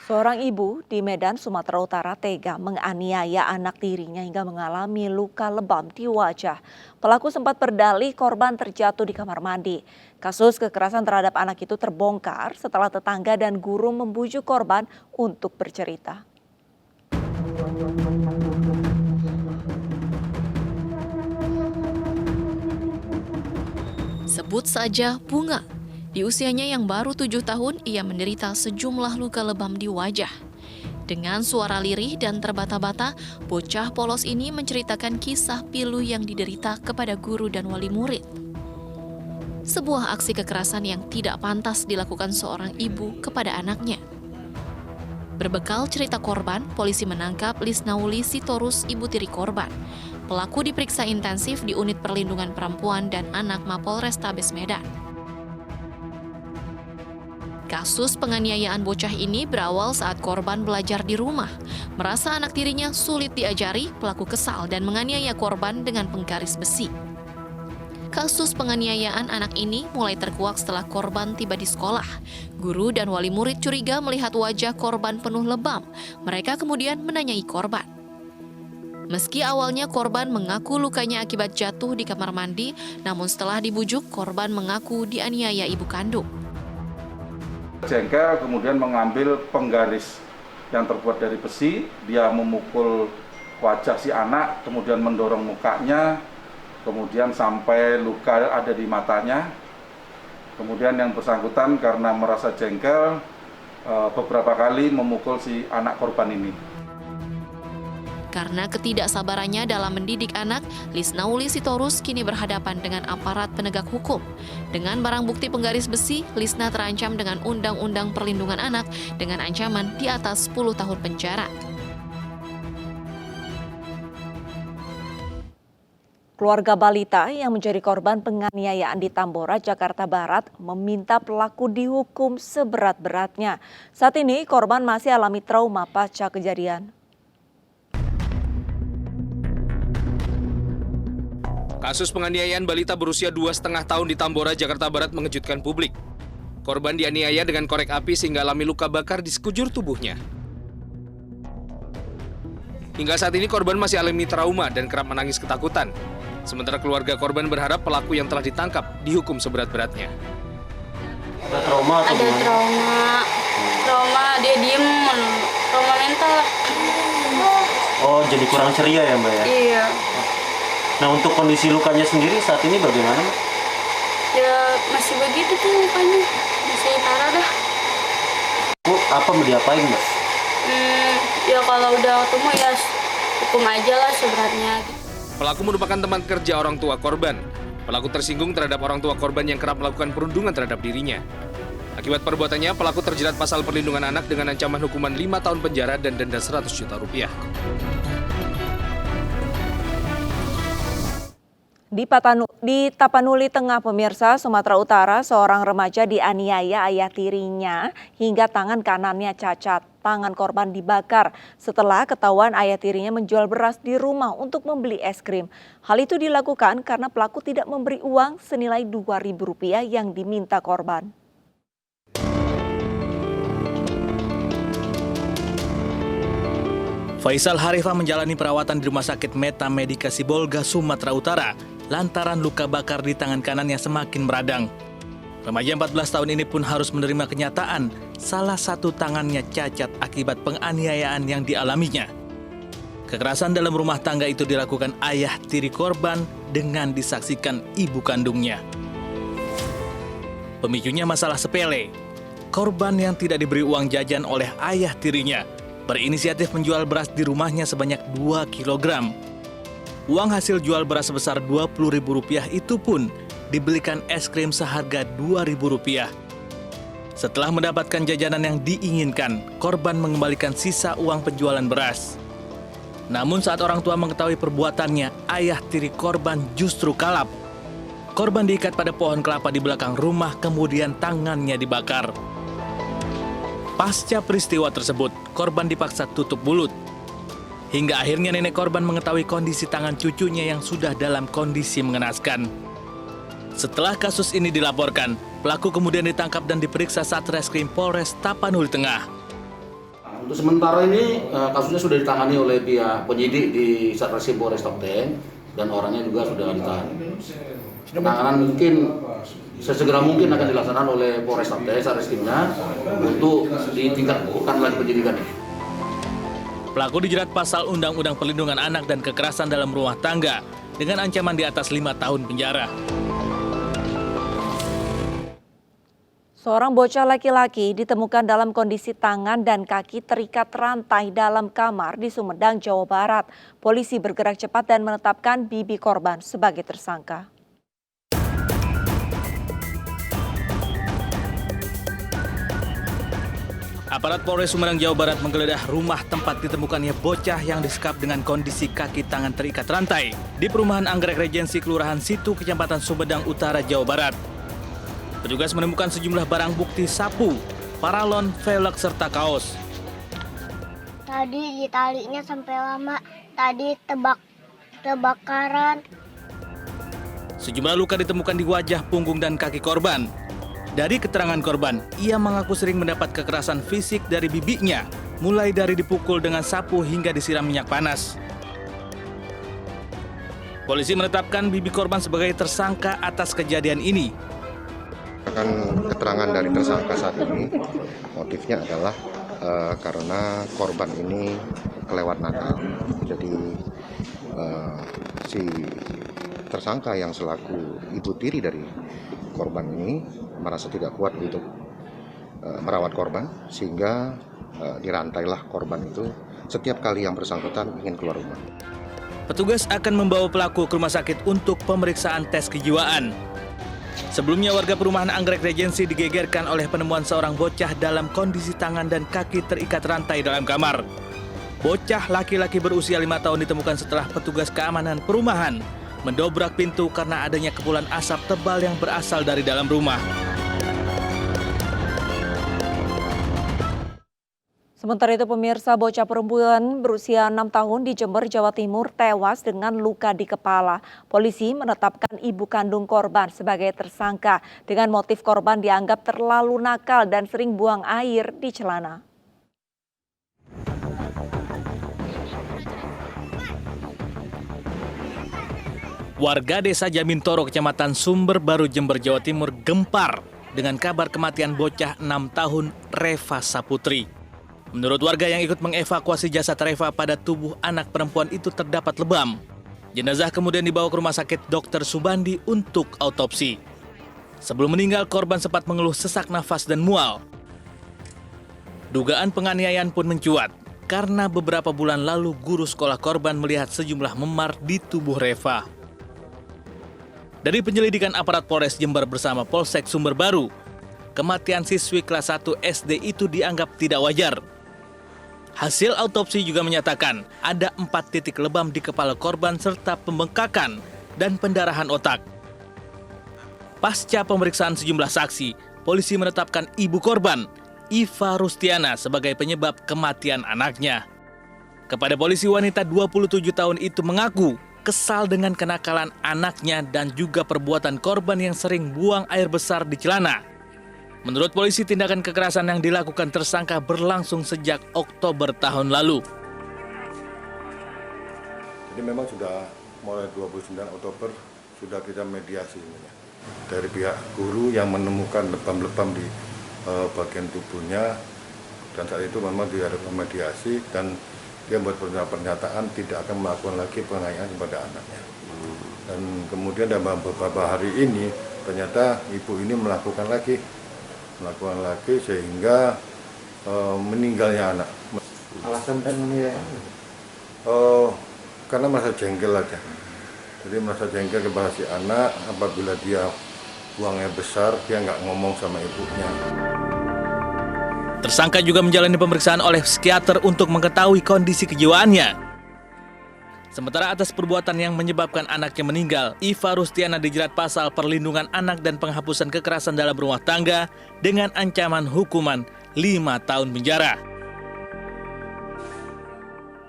Seorang ibu di Medan, Sumatera Utara tega menganiaya anak tirinya hingga mengalami luka lebam di wajah. Pelaku sempat berdalih korban terjatuh di kamar mandi. Kasus kekerasan terhadap anak itu terbongkar setelah tetangga dan guru membujuk korban untuk bercerita. Sebut saja Bunga. Di usianya yang baru 7 tahun, ia menderita sejumlah luka lebam di wajah. Dengan suara lirih dan terbata-bata, bocah polos ini menceritakan kisah pilu yang diderita kepada guru dan wali murid. Sebuah aksi kekerasan yang tidak pantas dilakukan seorang ibu kepada anaknya. Berbekal cerita korban, polisi menangkap Lisnauli Sitorus, ibu tiri korban. Pelaku diperiksa intensif di Unit Perlindungan Perempuan dan Anak Mapolrestabes Medan. Kasus penganiayaan bocah ini berawal saat korban belajar di rumah. Merasa anak tirinya sulit diajari, pelaku kesal dan menganiaya korban dengan penggaris besi. Kasus penganiayaan anak ini mulai terkuak setelah korban tiba di sekolah. Guru dan wali murid curiga melihat wajah korban penuh lebam. Mereka kemudian menanyai korban. Meski awalnya korban mengaku lukanya akibat jatuh di kamar mandi, namun setelah dibujuk, korban mengaku dianiaya ibu kandung. Jengkel kemudian mengambil penggaris yang terbuat dari besi, dia memukul wajah si anak, kemudian mendorong mukanya, kemudian sampai luka ada di matanya. Kemudian yang bersangkutan karena merasa jengkel, beberapa kali memukul si anak korban ini. Karena ketidaksabarannya dalam mendidik anak, Lisnauli Sitorus kini berhadapan dengan aparat penegak hukum. Dengan barang bukti penggaris besi, Lisna terancam dengan Undang-Undang Perlindungan Anak dengan ancaman di atas 10 tahun penjara. Keluarga balita yang menjadi korban penganiayaan di Tambora, Jakarta Barat meminta pelaku dihukum seberat-beratnya. Saat ini korban masih alami trauma pasca kejadian. Kasus penganiayaan balita berusia 2,5 tahun di Tambora, Jakarta Barat mengejutkan publik. Korban dianiaya dengan korek api sehingga alami luka bakar di sekujur tubuhnya. Hingga saat ini korban masih alami trauma dan kerap menangis ketakutan. Sementara keluarga korban berharap pelaku yang telah ditangkap dihukum seberat-beratnya. Ada trauma atau ada trauma dia diem, trauma mental lah. Oh, jadi kurang ceria ya Mbak ya? Iya. Nah, untuk kondisi lukanya sendiri saat ini bagaimana Mbak? Ya masih begitu tuh lukanya, masih parah dah. Bu, apa mau diapain Mbak? Ya kalau udah ketemu ya hukum aja lah seberatnya. Pelaku merupakan teman kerja orang tua korban. Pelaku tersinggung terhadap orang tua korban yang kerap melakukan perundungan terhadap dirinya. Akibat perbuatannya, pelaku terjerat pasal perlindungan anak dengan ancaman hukuman 5 tahun penjara dan denda 100 juta rupiah. Di Tapanuli Tengah, pemirsa, Sumatera Utara, seorang remaja dianiaya ayah tirinya hingga tangan kanannya cacat. Tangan korban dibakar setelah ketahuan ayah tirinya menjual beras di rumah untuk membeli es krim. Hal itu dilakukan karena pelaku tidak memberi uang senilai Rp2.000 yang diminta korban. Faisal Harifah menjalani perawatan di Rumah Sakit Meta Medika Sibolga, Sumatera Utara, lantaran luka bakar di tangan kanannya semakin meradang. Remaja 14 tahun ini pun harus menerima kenyataan salah satu tangannya cacat akibat penganiayaan yang dialaminya. Kekerasan dalam rumah tangga itu dilakukan ayah tiri korban dengan disaksikan ibu kandungnya. Pemicunya masalah sepele. Korban yang tidak diberi uang jajan oleh ayah tirinya berinisiatif menjual beras di rumahnya sebanyak 2 kilogram. Uang hasil jual beras sebesar Rp20.000 itu pun dibelikan es krim seharga Rp2.000. Setelah mendapatkan jajanan yang diinginkan, korban mengembalikan sisa uang penjualan beras. Namun saat orang tua mengetahui perbuatannya, ayah tiri korban justru kalap. Korban diikat pada pohon kelapa di belakang rumah, kemudian tangannya dibakar. Pasca peristiwa tersebut, korban dipaksa tutup mulut. Hingga akhirnya nenek korban mengetahui kondisi tangan cucunya yang sudah dalam kondisi mengenaskan. Setelah kasus ini dilaporkan, pelaku kemudian ditangkap dan diperiksa Satreskrim Polres Tapanuli Tengah. Untuk sementara ini kasusnya sudah ditangani oleh pihak penyidik di Satreskrim Polres Topeng dan orangnya juga sudah ditahan. Penanganan mungkin sesegera mungkin akan dilaksanakan oleh Polres Topeng Satreskrimnya untuk ditingkatkan lagi penyidikan ini. Pelaku dijerat pasal Undang-Undang Perlindungan Anak dan Kekerasan dalam Rumah Tangga dengan ancaman di atas 5 tahun penjara. Seorang bocah laki-laki ditemukan dalam kondisi tangan dan kaki terikat rantai dalam kamar di Sumedang, Jawa Barat. Polisi bergerak cepat dan menetapkan bibi korban sebagai tersangka. Aparat Polres Sumedang, Jawa Barat menggeledah rumah tempat ditemukannya bocah yang disekap dengan kondisi kaki tangan terikat rantai di perumahan Anggrek Regensi, Kelurahan Situ, Kecamatan Sumedang Utara, Jawa Barat. Petugas menemukan sejumlah barang bukti sapu, paralon, velg, serta kaos. Tadi ditalinya sampai lama, tadi tebakaran. Sejumlah luka ditemukan di wajah, punggung, dan kaki korban. Dari keterangan korban, ia mengaku sering mendapat kekerasan fisik dari bibinya, mulai dari dipukul dengan sapu hingga disiram minyak panas. Polisi menetapkan bibi korban sebagai tersangka atas kejadian ini. Keterangan dari tersangka saat ini, motifnya adalah karena korban ini kelewat Natal. Jadi si tersangka yang selaku ibu tiri dari korban ini merasa tidak kuat untuk merawat korban, sehingga dirantailah korban itu setiap kali yang bersangkutan ingin keluar rumah. Petugas akan membawa pelaku ke rumah sakit untuk pemeriksaan tes kejiwaan. Sebelumnya warga perumahan Anggrek Regensi digegerkan oleh penemuan seorang bocah dalam kondisi tangan dan kaki terikat rantai dalam kamar. Bocah laki-laki berusia 5 tahun ditemukan setelah petugas keamanan perumahan mendobrak pintu karena adanya kepulan asap tebal yang berasal dari dalam rumah. Sementara itu pemirsa, bocah perempuan berusia 6 tahun di Jember, Jawa Timur tewas dengan luka di kepala. Polisi menetapkan ibu kandung korban sebagai tersangka dengan motif korban dianggap terlalu nakal dan sering buang air di celana. Warga desa Jamintoro, Kecamatan Sumber Baru, Jember, Jawa Timur gempar dengan kabar kematian bocah 6 tahun Reva Saputri. Menurut warga yang ikut mengevakuasi jasad Reva, pada tubuh anak perempuan itu terdapat lebam. Jenazah kemudian dibawa ke Rumah Sakit Dr. Subandi untuk autopsi. Sebelum meninggal, korban sempat mengeluh sesak nafas dan mual. Dugaan penganiayaan pun mencuat karena beberapa bulan lalu guru sekolah korban melihat sejumlah memar di tubuh Reva. Dari penyelidikan aparat Polres Jember bersama Polsek Sumber Baru, kematian siswi kelas 1 SD itu dianggap tidak wajar. Hasil autopsi juga menyatakan ada 4 titik lebam di kepala korban serta pembengkakan dan pendarahan otak. Pasca pemeriksaan sejumlah saksi, polisi menetapkan ibu korban, Iva Rustiana, sebagai penyebab kematian anaknya. Kepada polisi, wanita 27 tahun itu mengaku kesal dengan kenakalan anaknya dan juga perbuatan korban yang sering buang air besar di celana. Menurut polisi, tindakan kekerasan yang dilakukan tersangka berlangsung sejak Oktober tahun lalu. Jadi memang sudah mulai 29 Oktober sudah kita mediasi dari pihak guru yang menemukan lebam-lebam di bagian tubuhnya, dan saat itu memang diadakan mediasi dan dia membuat pernyataan tidak akan melakukan lagi penganiayaan kepada anaknya. Dan kemudian dalam beberapa hari ini ternyata ibu ini melakukan lagi sehingga meninggalnya anak. Alasan penganiayaan? Karena merasa jengkel aja. Jadi merasa jengkel kepada si anak, apabila dia buang air besar, dia nggak ngomong sama ibunya. Tersangka juga menjalani pemeriksaan oleh psikiater untuk mengetahui kondisi kejiwaannya. Sementara atas perbuatan yang menyebabkan anaknya meninggal, Iva Rustiana dijerat pasal perlindungan anak dan penghapusan kekerasan dalam rumah tangga dengan ancaman hukuman 5 tahun penjara.